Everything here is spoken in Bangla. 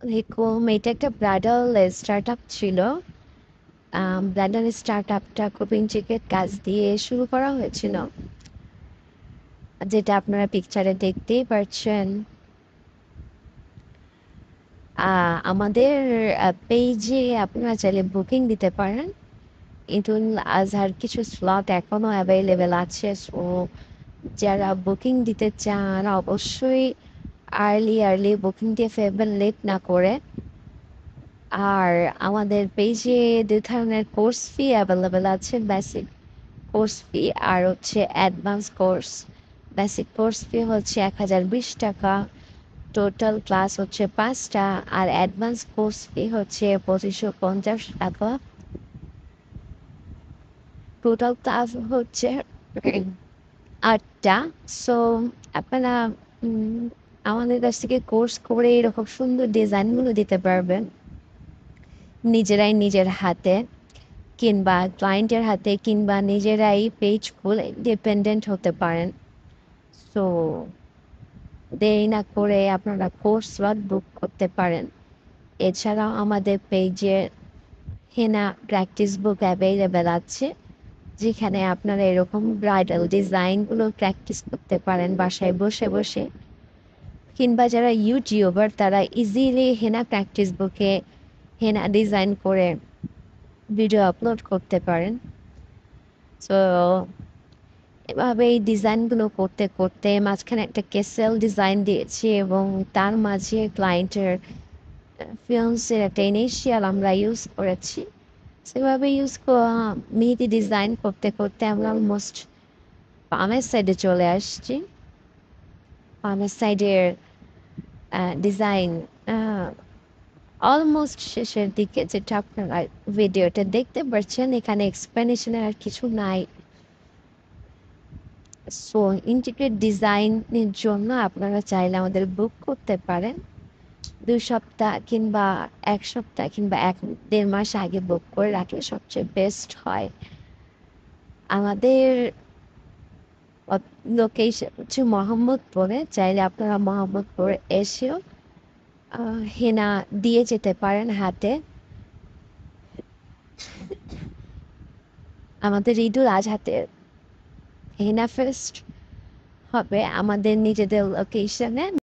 দেখুন, এটা একটা ব্রাইডাল স্টার্টআপ ছিল। ব্রাইডাল স্টার্টআপটা খুব ইন্ট্রিকেট কাজ দিয়ে শুরু করা হয়েছিল, যেটা আপনারা পিকচারে দেখতেই পাচ্ছেন। আমাদের পেজে আপনারা চাইলে বুকিং দিতে পারেন। ঈদুল আজহার কিছু স্লট এখনো অ্যাভেলেবেল আছে, সো যারা বুকিং দিতে চান অবশ্যই আর্লি বুকিং দিয়ে ফেলবেন, লেট না করে। আর আমাদের পেজে ২ ধরনের কোর্স ফি অ্যাভেলেবেল আছে। বেসিক কোর্স ফি আর হচ্ছে advance course. Basic course fee হচ্ছে ১,০২০ টাকা, টোটাল ক্লাস হচ্ছে ৫টা। আর অ্যাডভান্স কোর্স ফি হচ্ছে ২৫৫০ টাকা, টোটাল ক্লাস হচ্ছে ৮টা। সো আপনারা উম, আমাদের কাছ থেকে কোর্স করে এরকম সুন্দর ডিজাইনগুলো দিতে পারবেন নিজেরাই, নিজের হাতে কিংবা ক্লায়েন্টের হাতে, কিংবা নিজেরাই পেজ খুলে ডিপেন্ডেন্ট হতে পারেন। সো দেরি না করে আপনারা কোর্স স্লট বুক করতে পারেন। এছাড়াও আমাদের পেজে হেনা প্র্যাকটিস বুক অ্যাভেলেবেল আছে, যেখানে আপনারা এরকম ব্রাইডাল ডিজাইনগুলো প্র্যাকটিস করতে পারেন বাসায় বসে বসে। কিংবা যারা ইউটিউবার তারা ইজিলি হেনা প্র্যাকটিস বুকে হেনা ডিজাইন করে ভিডিও আপলোড করতে পারেন। সো এভাবে এই ডিজাইনগুলো করতে করতে মাঝখানে একটা কেসেল ডিজাইন দিয়েছি, এবং তার মাঝে ক্লায়েন্টের ফিয়ান্সের একটা ইনিশিয়াল আমরা ইউজ করেছি। সেভাবে মেহেদি ডিজাইন করতে করতে আমরা অলমোস্ট পামের সাইডে চলে আসছি। পামের সাইডের ডিজাইন অলমোস্ট শেষের দিকে, যেটা আপনারা ভিডিওটা দেখতে পাচ্ছেন। এখানে এক্সপ্লেনেশনের আর কিছু নাই। সো ইন্টিগ্রেট ডিজাইনের জন্য আপনারা চাইলে আমাদের বুক করতে পারেন। ২ সপ্তাহ কিংবা ১ সপ্তাহ কিংবা ১-১.৫ মাস আগে বুক করে রাখলে সবচেয়ে বেস্ট হয়। আমাদের লোকেশন হচ্ছে মোহাম্মদপুরে। চাইলে আপনারা মোহাম্মদপুরে এসেও হেনা দিয়ে যেতে পারেন হাতে। আমাদের ঈদুল আজহাতে হেনা ফেস্ট হবে আমাদের নিজেদের লোকেশনে।